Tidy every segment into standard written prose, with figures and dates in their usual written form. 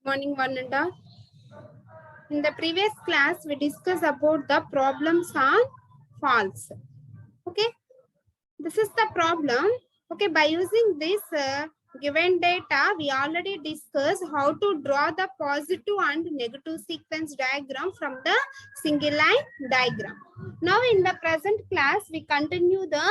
Morning, Vananda. In the previous class, we discussed about the problems on false. Okay, this is the problem. Okay, by using this given data, we already discussed how to draw the positive and negative sequence diagram from the single line diagram. Now, in the present class, we continue the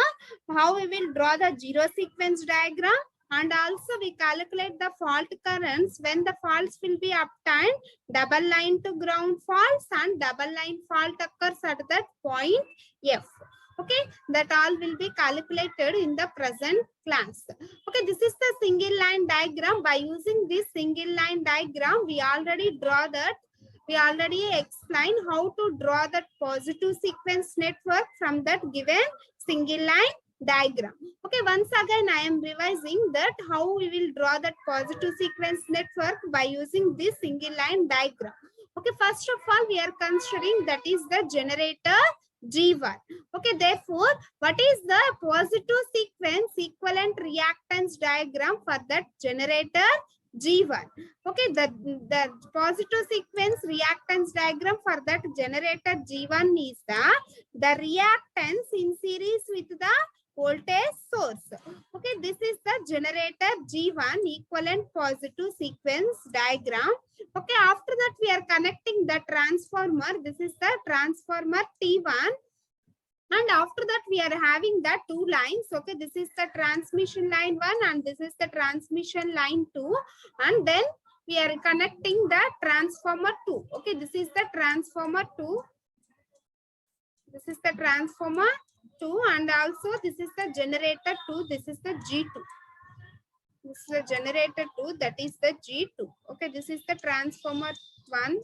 how we will draw the zero sequence diagram. And also we calculate the fault currents when the faults will be obtained, double line to ground faults and double line fault occurs at that point F. Okay, that all will be calculated in the present class. Okay, this is the single line diagram. By using this single line diagram, we already draw that. We already explained how to draw that positive sequence network from that given single line diagram. Okay, once again I am revising that how we will draw that positive sequence network by using this single line diagram. Okay, first of all we are considering that is the generator G1. Okay, therefore what is the positive sequence equivalent reactance diagram for that generator G1? Okay, the positive sequence reactance diagram for that generator G1 is the reactance in series with the voltage source. Okay, this is the generator G1 equivalent positive sequence diagram. Okay, after that we are connecting the transformer. This is the transformer T1. And after that we are having the two lines. Okay, this is the transmission line 1 and this is the transmission line 2. And then we are connecting the transformer 2. Okay, this is the transformer 2. This is the transformer 2 and also this is the generator 2. This is the G2. This is the generator 2, that is the G2. Okay, this is the transformer 1.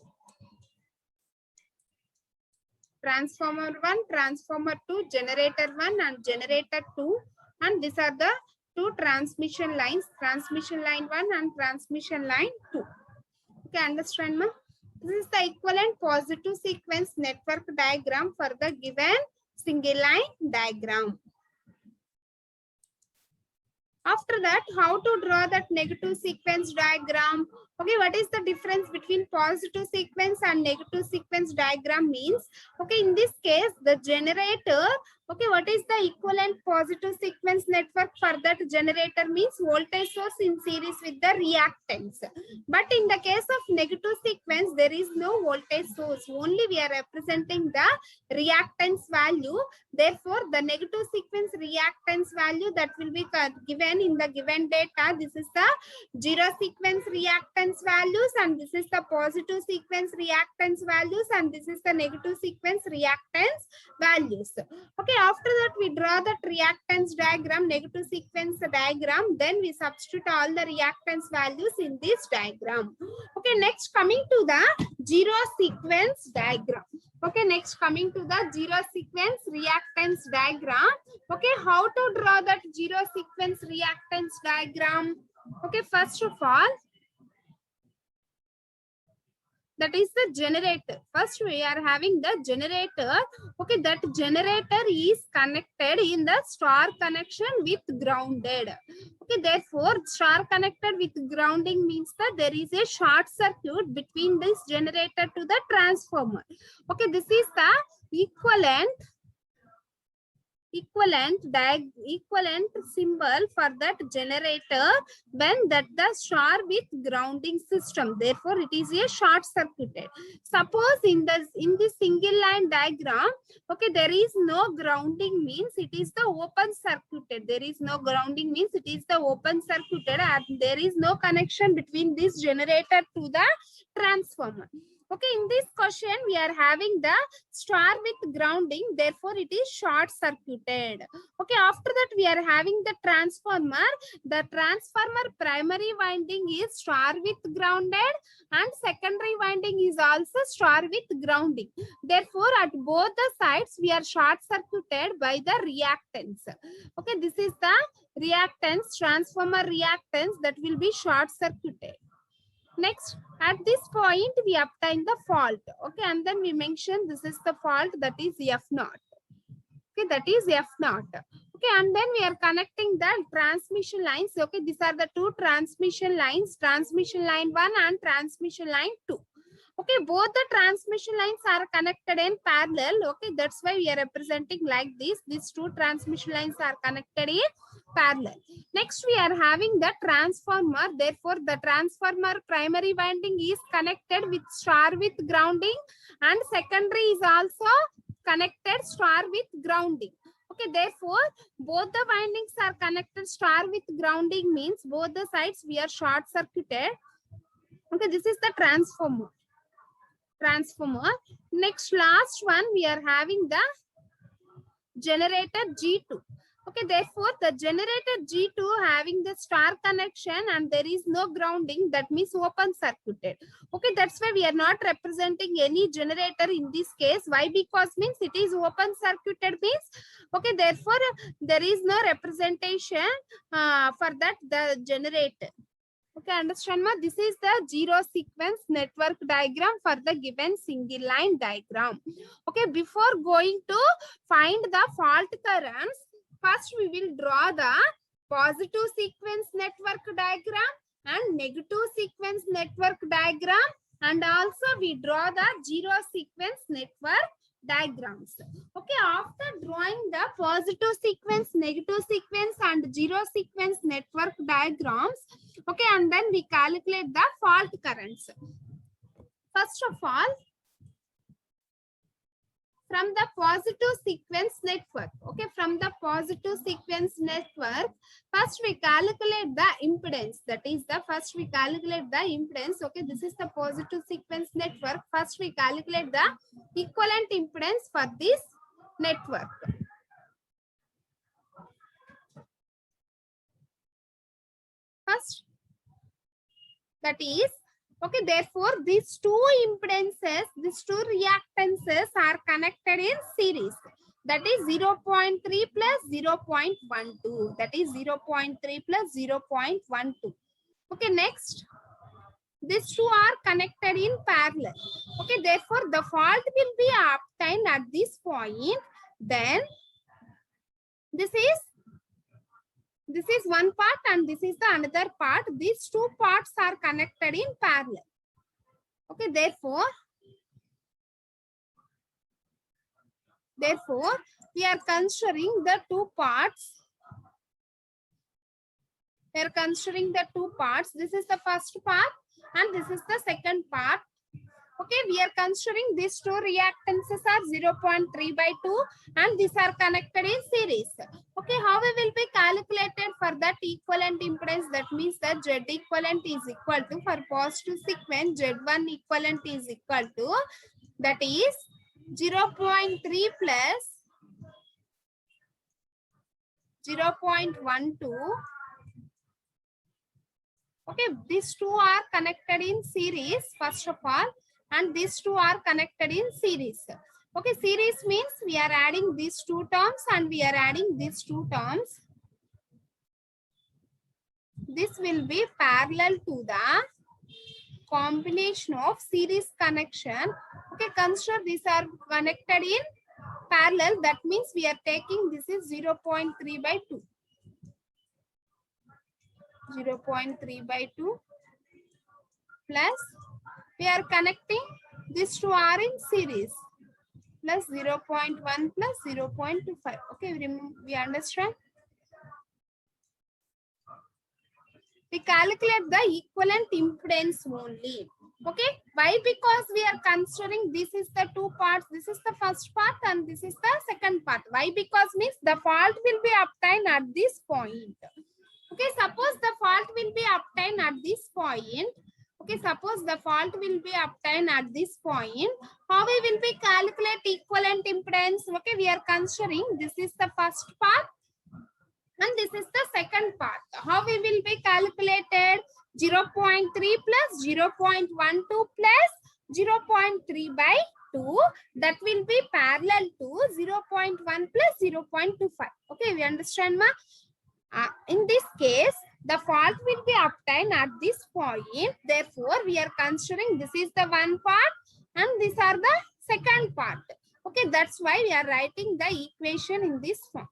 Transformer 1, transformer 2, generator 1 and generator 2. And these are the two transmission lines, transmission line 1 and transmission line 2. Okay, understand, ma'am? This is the equivalent positive sequence network diagram for the given single line diagram. After that, how to draw that negative sequence diagram? Okay, what is the difference between positive sequence and negative sequence diagram means? Okay, in this case, the generator, okay, what is the equivalent positive sequence network for that generator means voltage source in series with the reactance. But in the case of negative sequence, there is no voltage source. Only we are representing the reactance value. Therefore, the negative sequence reactance value that will be given in the given data. This is the zero sequence reactance values and this is the positive sequence reactance values and this is the negative sequence reactance values. Okay, after that we draw that reactance diagram, negative sequence diagram, then we substitute all the reactance values in this diagram. Okay, next coming to the zero sequence diagram. Okay, next coming to the zero sequence reactance diagram. Okay, how to draw that zero sequence reactance diagram? Okay, first of all, that is the generator. First we are having the generator. Okay, that generator is connected in the star connection with grounded. Okay, therefore star connected with grounding means that there is a short circuit between this generator to the transformer. Okay, this is the equivalent symbol for that generator when that the star with grounding system. Therefore it is a short circuited. Suppose in this single line diagram, okay, there is no grounding means it is the open circuited. There is no grounding means it is the open circuited and there is no connection between this generator to the transformer. Okay, in this question, we are having the star with grounding, therefore it is short circuited. Okay, after that we are having the transformer. The transformer primary winding is star with grounded and secondary winding is also star with grounding. Therefore, at both the sides, we are short circuited by the reactance. Okay, this is the reactance, transformer reactance that will be short circuited. Next, at this point, we obtain the fault. Okay, and then we mention this is the fault, that is F naught. Okay, that is F naught. Okay, and then we are connecting the transmission lines. Okay, these are the two transmission lines, transmission line 1 and transmission line 2. Okay, both the transmission lines are connected in parallel. Okay, that's why we are representing like this. These two transmission lines are connected in parallel. Next, we are having the transformer. Therefore, the transformer primary winding is connected with star with grounding, and secondary is also connected star with grounding. Okay, therefore, both the windings are connected star with grounding means both the sides we are short circuited. Okay, this is the transformer. Next, last one, we are having the generator G2. Okay, therefore, the generator G2 having the star connection and there is no grounding, that means open circuited. Okay, that's why we are not representing any generator in this case. Why? Because means it is open circuited means, okay, therefore, there is no representation for that the generator. Okay, understand ma? This is the zero sequence network diagram for the given single line diagram. Okay, before going to find the fault currents, first we will draw the positive sequence network diagram and negative sequence network diagram, and also we draw the zero sequence network diagrams. Okay, after drawing the positive sequence, negative sequence and zero sequence network diagrams, okay, and then we calculate the fault currents. First of all, from the positive sequence network, okay, from the positive sequence network, first we calculate the impedance. That is the first we calculate the impedance. Okay, this is the positive sequence network. First we calculate the equivalent impedance for this network. First, that is, okay, therefore these two impedances, these two reactances are connected in series. That is 0.3 plus 0.12. That is 0.3 plus 0.12. Okay, next, these two are connected in parallel. Okay, therefore the fault will be obtained at this point. Then this is one part and this is the another part. These two parts are connected in parallel. Okay, therefore we are considering the two parts. We are considering the two parts. This is the first part and this is the second part. Okay, we are considering these two reactances are 0.3 by 2 and these are connected in series. Okay, how we will be calculated for that equivalent impedance? That means that Z equivalent is equal to, for positive sequence, Z1 equivalent is equal to, that is 0.3 plus 0.12. Okay, these two are connected in series, first of all, and these two are connected in series. Okay, series means we are adding these two terms and we are adding these two terms. This will be parallel to the combination of series connection. Okay, consider these are connected in parallel. That means we are taking this is 0.3 by 2. 0.3 by 2 plus we are connecting these two are in series plus 0.1 plus 0.25. Okay, we understand. We calculate the equivalent impedance only. Okay, why? Because we are considering this is the two parts, this is the first part and this is the second part. Why? Because means the fault will be obtained at this point. Okay, suppose the fault will be obtained at this point. Okay, suppose the fault will be obtained at this point. How we will be calculate equivalent impedance? Okay, we are considering this is the first part and this is the second part. How we will be calculated? 0.3 plus 0.12 plus 0.3 by 2. That will be parallel to 0.1 plus 0.25. Okay, we understand, ma? In this case, the fault will be obtained at this point. Therefore, we are considering this is the one part and these are the second part. Okay, that's why we are writing the equation in this form.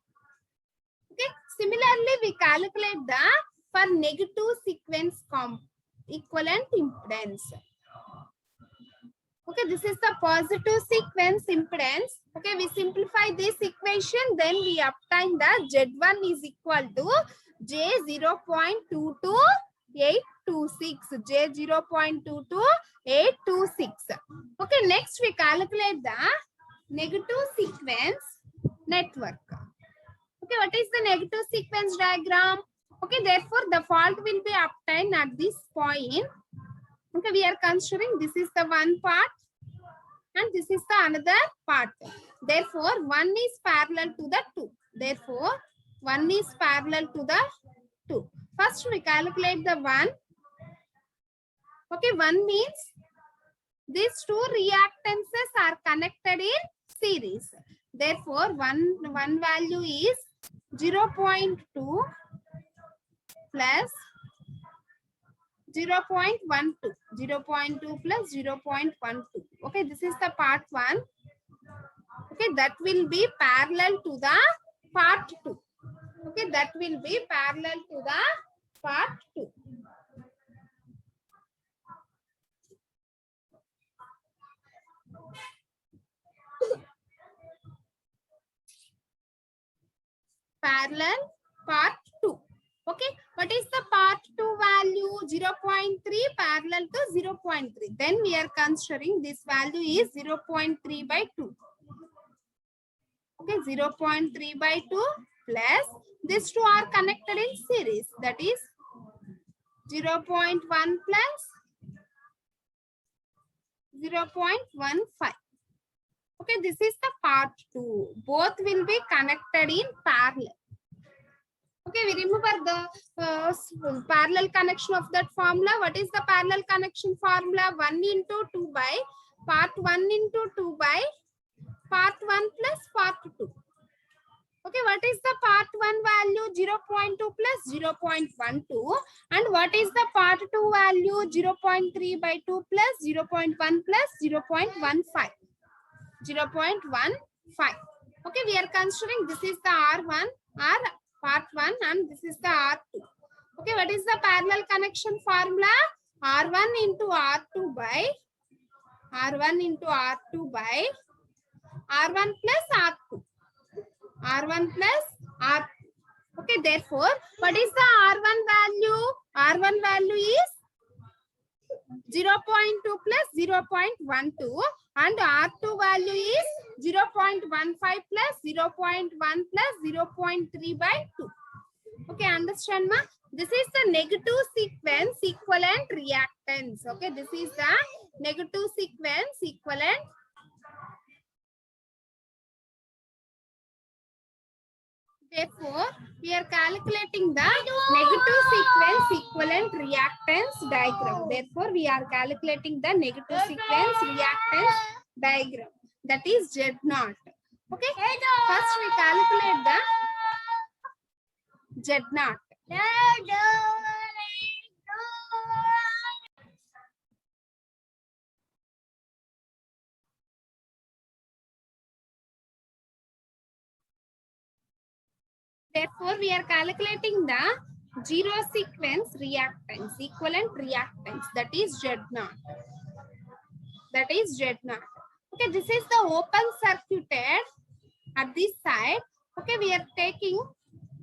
Similarly, we calculate the for negative sequence equivalent impedance. Okay, this is the positive sequence impedance. Okay, we simplify this equation, then we obtain the Z1 is equal to J 0.22826. J 0.22826. Okay, next we calculate the negative sequence network. Okay, what is the negative sequence diagram? Okay, therefore the fault will be obtained at this point. Okay, we are considering this is the one part and this is the another part. Therefore, one is parallel to the two. Therefore, one is parallel to the two. First, we calculate the one. Okay, one means these two reactances are connected in series. Therefore, one value is 0.2 plus 0.12. 0.2 plus 0.12. Okay, this is the part 1. Okay, that will be parallel to the part 2. Okay, that will be parallel to the part 2. Parallel part 2. Okay, what is the part 2 value? 0.3 parallel to 0.3. Then we are considering this value is 0.3 by 2. Okay, 0.3 by 2 plus these two are connected in series. That is 0.1 plus 0.15. Okay, this is the part 2. Both will be connected in parallel. Okay, we remember the parallel connection of that formula. What is the parallel connection formula? 1 into 2 by part 1 into 2 by part 1 plus part 2. Okay, what is the part 1 value? 0.2 plus 0.12. And what is the part 2 value? 0.3 by 2 plus 0.1 plus 0.15. 0.15. Okay, we are considering this is the R1, part 1 and this is the R2. Okay, what is the parallel connection formula? R1 into R2 by R1 into R2 by R1 plus R2. R1 plus R2. Okay, therefore, what is the R1 value? R1 value is 0.2 plus 0.12 and R2 value is 0.15 plus 0.1 plus 0.3 by 2. Okay, understand ma? This is the negative sequence equivalent reactance. Okay, this is the negative sequence equivalent. Therefore, we are calculating the negative sequence equivalent reactance diagram. Therefore, we are calculating the negative sequence reactance diagram. That is Z0. Okay. First, we calculate the Z0. Therefore, we are calculating the zero sequence reactance, equivalent reactance, that is Z0. That is Z0. Okay, this is the open circuited at this side. Okay, we are taking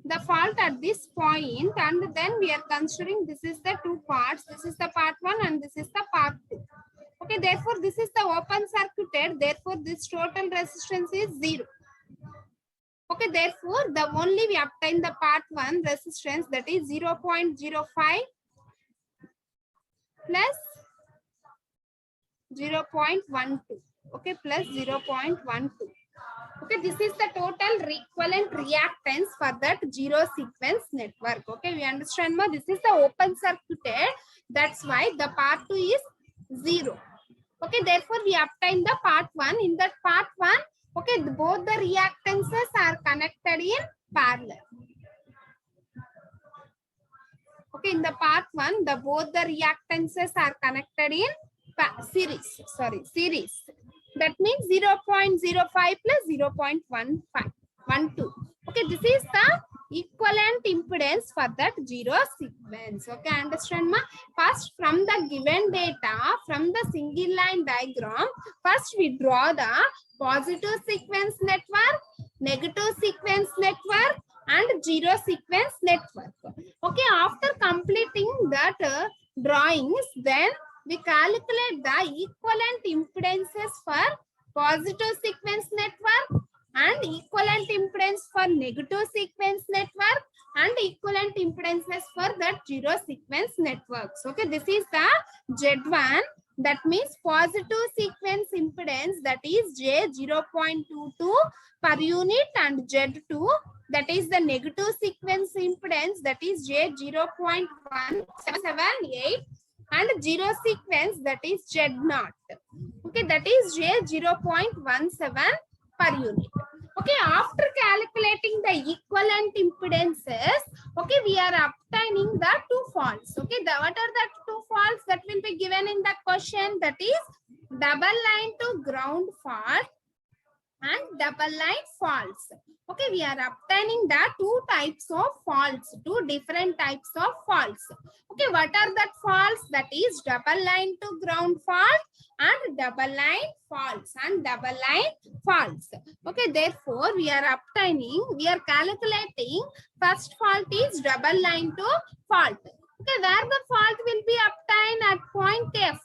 the fault at this point and then we are considering this is the two parts. This is the part 1 and this is the part 2. Okay, therefore, this is the open circuited. Therefore, this total resistance is 0. Okay, therefore, the only we obtain the part 1 resistance, that is 0.05 plus 0.12. Okay, plus 0.12. Okay, this is the total equivalent reactance for that zero sequence network. Okay, we understand ma? This is the open circuited. That's why the part 2 is 0. Okay, therefore, we obtain the part 1. In that part 1, okay, both the reactances are connected in parallel. Okay, in the part 1, both the reactances are connected in series. Series. That means 0.05 plus 0.12. Okay, this is the equivalent impedance for that zero sequence. Okay, understand ma? First, from the given data, from the single line diagram, first we draw the positive sequence network, negative sequence network, and zero sequence network. Okay, after completing that drawings, then we calculate the equivalent impedances for positive sequence network and equivalent impedance for negative sequence network and equivalent impedances for that zero sequence networks. Okay, this is the Z1, that means positive sequence impedance, that is J 0.22 per unit, and Z2, that is the negative sequence impedance, that is J 0.1778, and zero sequence, that is Z0. Okay, that is J 0.17 per unit. Okay, after calculating the equivalent impedances, okay, we are obtaining the two faults. Okay, what are the two faults that will be given in the question? That is double line to ground fault and double line faults. Okay, we are obtaining the two types of faults, two different types of faults. Okay, what are that faults? That is double line to ground fault and double line faults and double line faults. Okay, therefore we are calculating first fault is double line to fault. Okay, where the fault will be obtained at point F.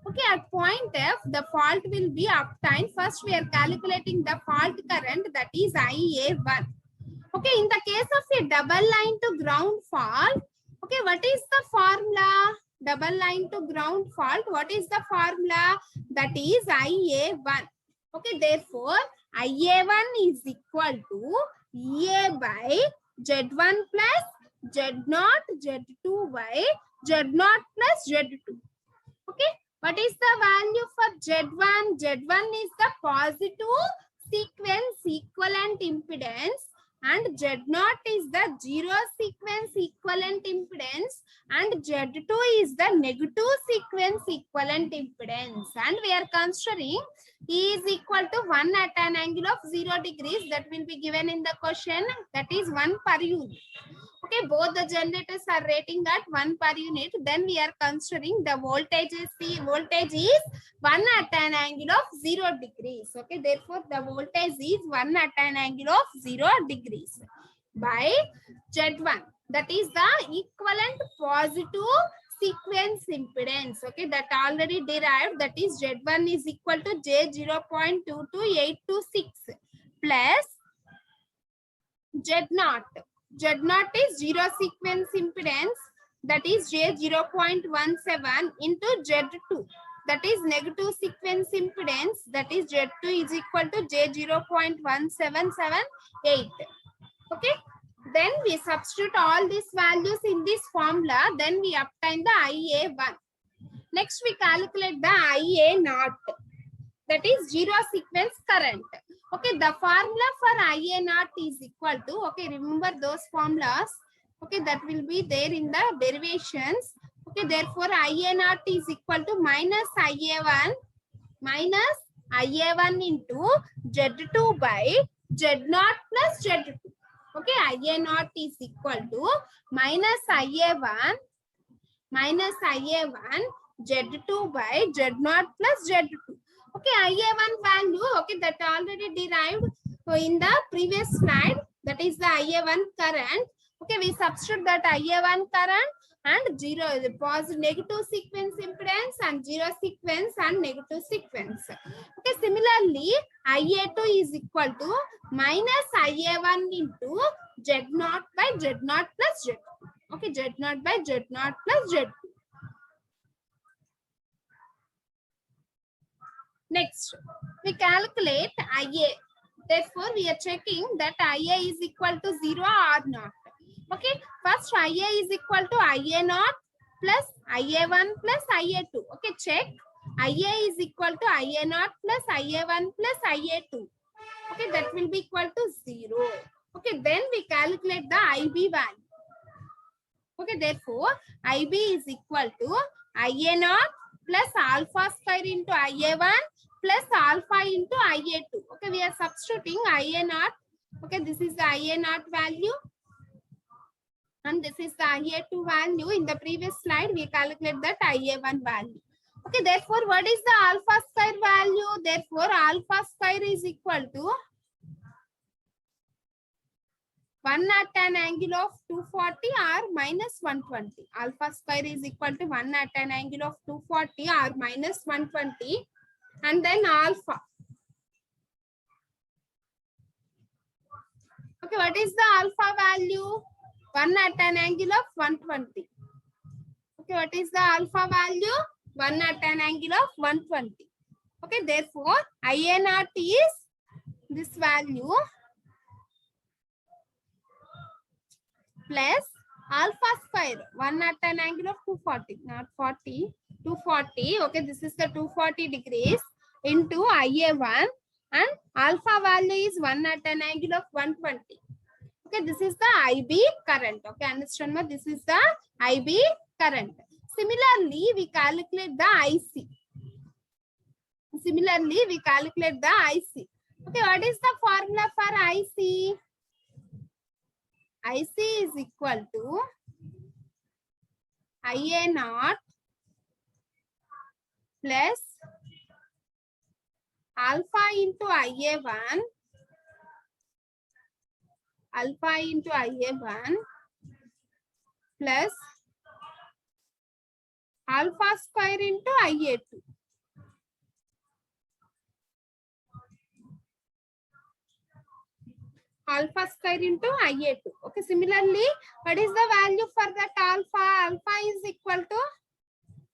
Okay, at point F, the fault will be obtained. First, we are calculating the fault current, that is IA1. Okay, in the case of a double line to ground fault, okay, what is the formula? Double line to ground fault, what is the formula? That is IA1. Okay, therefore, IA1 is equal to EA by Z1 plus Z0, Z2 by Z0 plus Z2. Okay. What is the value for Z1? Z1 is the positive sequence equivalent impedance and Z0 is the zero sequence equivalent impedance and Z2 is the negative sequence equivalent impedance. And we are considering E is equal to 1 at an angle of 0 degrees, that will be given in the question, that is 1 per unit. Okay, both the generators are rating at 1 per unit. Then we are considering the voltage is 1 at an angle of 0 degrees. Okay, therefore the voltage is 1 at an angle of 0 degrees by Z1. That is the equivalent positive sequence impedance. Okay, that already derived. That is Z1 is equal to J 0.22826 plus Z0. Z0 is zero sequence impedance, that is J 0.17 into Z2, that is negative sequence impedance, that is Z2 is equal to J 0.1778. Okay, then we substitute all these values in this formula, then we obtain the IA1. Next we calculate the IA0, that is zero sequence current. Okay, the formula for IA0 is equal to, okay, remember those formulas, okay, that will be there in the derivations. Okay, therefore IA0 is equal to minus IA1 into Z2 by Z0 plus Z2. Okay, IA0 is equal to minus IA1 Z2 by Z0 plus Z2. Okay, IA1 value, okay, that already derived in the previous slide, that is the IA1 current. Okay, we substitute that IA1 current and zero, the positive negative sequence impedance and zero sequence and negative sequence. Okay, similarly, IA2 is equal to minus IA1 into Z0 by Z0 plus Z2. Okay, Z0 by Z0 plus Z2. Next, we calculate IA. Therefore, we are checking that IA is equal to 0 or not. Okay, first IA is equal to IA0 plus IA1 plus IA2. Okay, check. IA is equal to IA0 plus IA1 plus IA2. Okay, that will be equal to 0. Okay, then we calculate the IB value. Okay, therefore, IB is equal to IA0 plus alpha square into IA1 plus alpha into IA2. Okay, we are substituting IA0. Okay, this is the IA0 value. And this is the IA2 value. In the previous slide, we calculate that IA1 value. Okay, therefore, what is the alpha square value? Therefore, alpha square is equal to 1 at an angle of 240 or minus 120. Alpha square is equal to 1 at an angle of 240 or minus 120. And then alpha. Okay, what is the alpha value? 1 at an angle of 120. Okay, what is the alpha value? 1 at an angle of 120. Okay, therefore, IA naught is this value plus alpha square 1 at an angle of 240, not 40, 240. Okay, this is the 240 degrees into IA1 and alpha value is 1 at an angle of 120. Okay, this is the IB current. Okay, understand me? This is the IB current. Similarly, we calculate the IC. Similarly, we calculate the IC. Okay, what is the formula for IC? IC is equal to IA naught plus alpha into IA1, alpha into IA1 plus alpha square into IA2. Alpha square into IA2. Okay, similarly, what is the value for that alpha? Alpha is equal to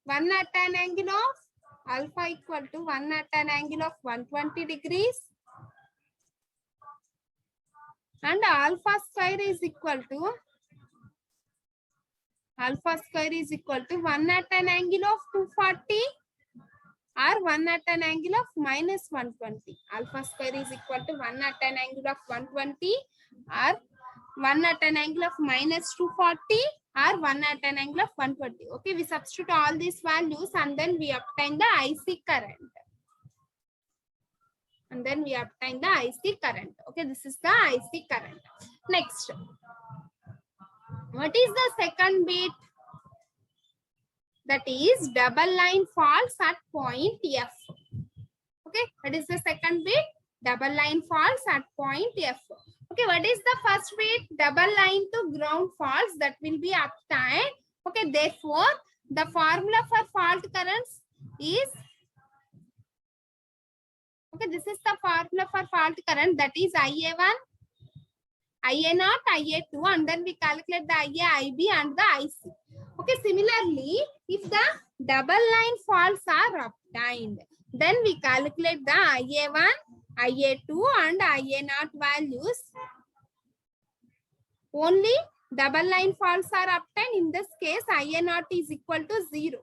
1 at an angle of alpha equal to 1 at an angle of 120 degrees and alpha square is equal to 1 at an angle of 240 or 1 at an angle of minus 120. Alpha square is equal to 1 at an angle of 120 or 1 at an angle of minus 240 or 1 at an angle of 120. Okay, we substitute all these values and then we obtain the IC current. Okay, this is the IC current. Next, what is the second bit? That is double line faults at point F. Okay, what is the second bit? Double line faults at point F. Okay, what is the first bit? Double line to ground faults that will be obtained. Okay, therefore, the formula for fault currents is, okay, this is the formula for fault current, that is IA1, IA0, IA2, and then we calculate the IA, IB and the IC. Okay, similarly, if the double line faults are obtained, then we calculate the IA1, IA2 and IA0 values. Only double line faults are obtained. In this case, IA0 is equal to 0.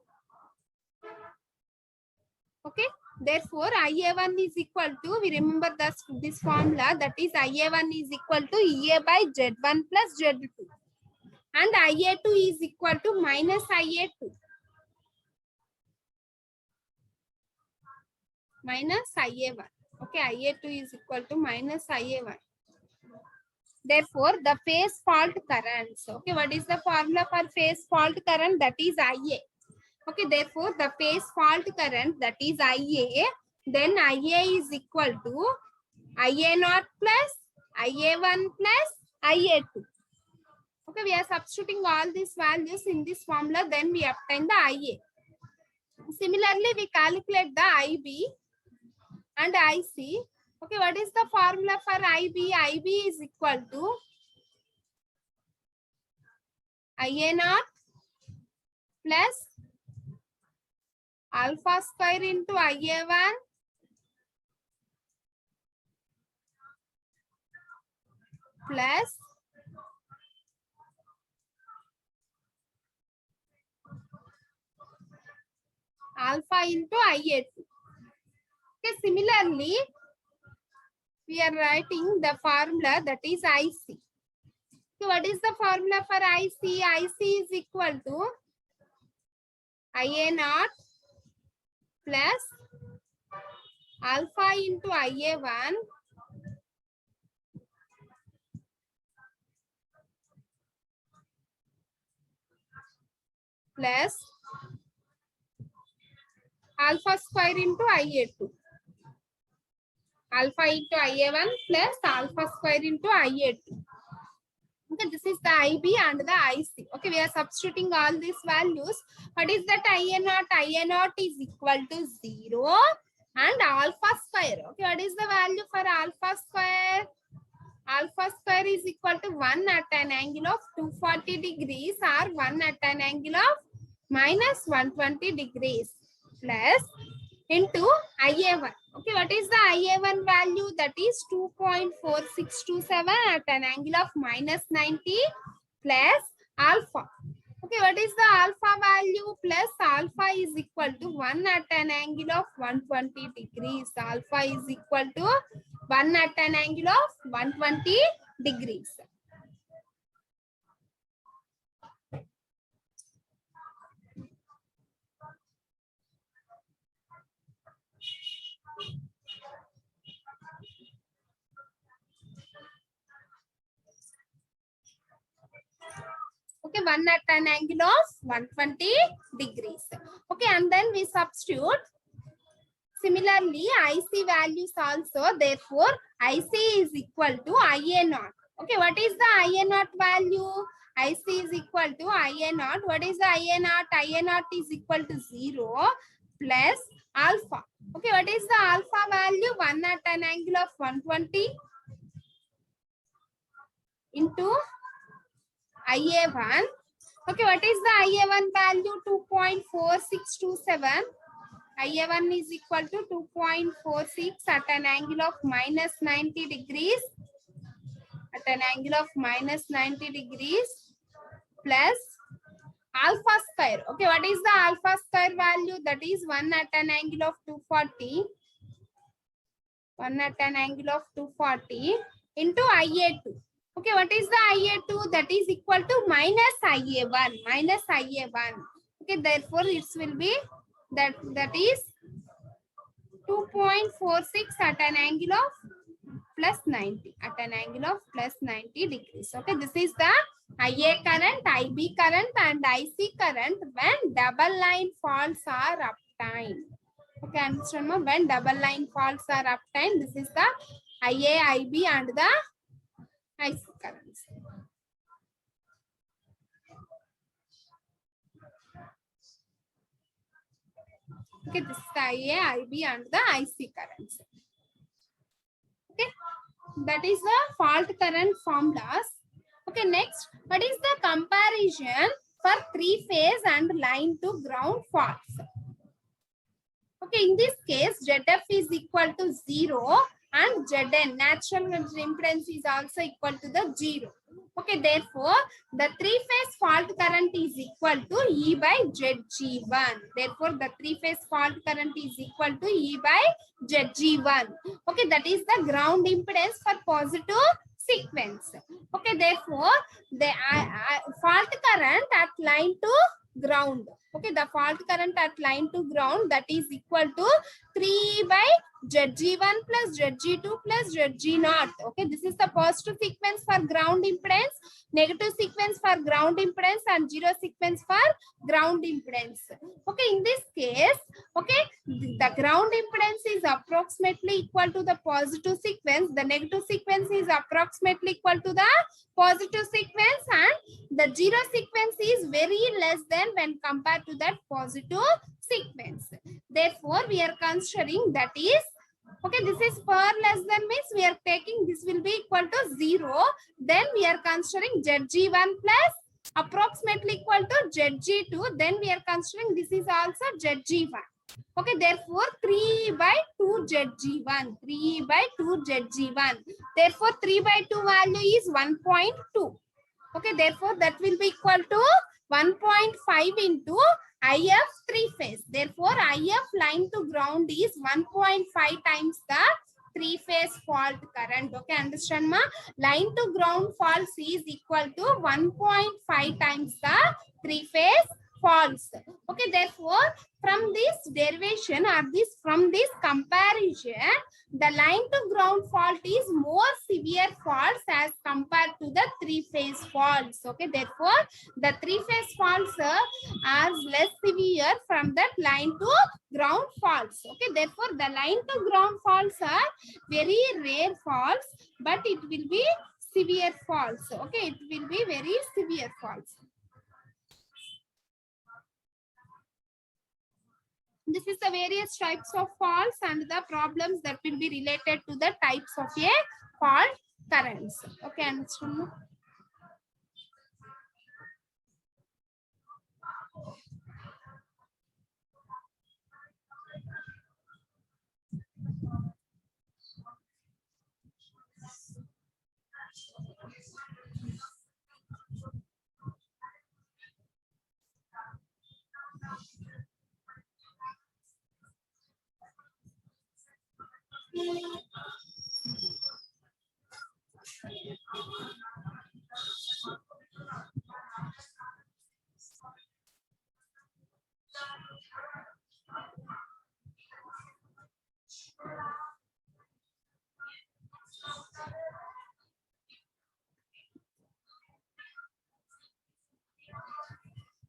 Okay, therefore, IA1 is equal to, we remember this formula, that is IA1 is equal to EA by Z1 plus Z2. And IA2 is equal to minus IA2. Minus IA1. Okay, IA2 is equal to minus IA1. Therefore, the phase fault currents. Okay, what is the formula for phase fault current? That is IA. Okay, therefore, the phase fault current, that is IA, then IA is equal to IA0 plus IA1 plus IA2. Okay, we are substituting all these values in this formula, then we obtain the IA. Similarly, we calculate the IB and IC. Okay, what is the formula for IB? IB is equal to IA0 plus alpha square into IA1 plus alpha into IA2. Okay, similarly, we are writing the formula, that is IC. So what is the formula for IC? IC is equal to IA0 plus alpha into IA1 plus alpha square into IA2. Alpha into IA1 plus alpha square into IA2. Okay, this is the IB and the IC. Okay, we are substituting all these values. What is that IA naught? IA naught is equal to 0 and alpha square. Okay, what is the value for alpha square? Alpha square is equal to 1 at an angle of 240 degrees or 1 at an angle of minus 120 degrees plus into IA1. Okay, what is the IA1 value? That is 2.4627 at an angle of minus 90 plus alpha. Okay, what is the alpha value? Plus alpha is equal to 1 at an angle of 120 degrees. Alpha is equal to 1 at an angle of 120 degrees. Okay, 1 at an angle of 120 degrees. Okay, and then we substitute. Similarly, IC values also. Therefore, IC is equal to IA naught. Okay, what is the IA naught value? IC is equal to IA naught. What is the IA naught? IA naught is equal to 0 plus alpha. Okay, what is the alpha value? 1 at an angle of 120 into IA1. Okay, what is the IA1 value? 2.4627. IA1 is equal to 2.46 at an angle of minus 90 degrees. At an angle of minus 90 degrees plus alpha square. Okay, what is the alpha square value? That is 1 at an angle of 240. 1 at an angle of 240 into IA2. Okay, what is the IA2? That is equal to minus IA1. Minus IA1. Okay, therefore it will be that is 2.46 at an angle of plus 90. At an angle of plus 90 degrees. Okay, this is the IA current, IB current and IC current when double line faults are obtained. Okay, understand ma? When double line faults are obtained, this is the IA, IB and the IC currents. Okay, this is the IA, IB and the IC currents. Okay, that is the fault current formulas. Okay, next, what is the comparison for three-phase and line to ground faults? Okay, in this case, ZF is equal to 0 and Zn, natural impedance, is also equal to the 0. Okay, therefore, the three-phase fault current is equal to E by Zg1. Therefore, the three-phase fault current is equal to E by Zg1. Okay, that is the ground impedance for positive sequence. Okay, therefore, the fault current at line to ground. Okay, the fault current at line to ground, that is equal to 3 by Zg1 plus Zg2 plus Zg0. Okay, this is the positive sequence for ground impedance, negative sequence for ground impedance and zero sequence for ground impedance. Okay, in this case, okay, the ground impedance is approximately equal to the positive sequence, the negative sequence is approximately equal to the positive sequence and the zero sequence is very less than when compared to that positive sequence. Therefore, we are considering that is, okay, this is per less than means we are taking this will be equal to 0. Then we are considering Zg1 plus approximately equal to Zg2. Then we are considering this is also Zg1. Okay, therefore 3 by 2 Zg1. 3 by 2 Zg1. Therefore 3 by 2 value is 1.2. Okay, therefore that will be equal to 1.5 into IF three phase. Therefore, IF line to ground is 1.5 times the three phase fault current. Okay, understand ma? Line to ground faults is equal to 1.5 times the three phase faults. Okay, therefore, from this derivation or from this comparison, the line to ground fault is more severe faults as compared to the three phase faults. Okay, therefore, the three phase faults are less severe from that line to ground faults. Okay, therefore the line to ground faults are very rare faults, but it will be severe faults. Okay, it will be very severe faults. This is the various types of faults and the problems that will be related to the types of a fault currents. Okay, understand?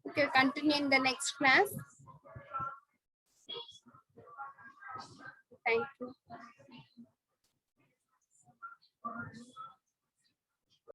Okay, continue in the next class. Thank you.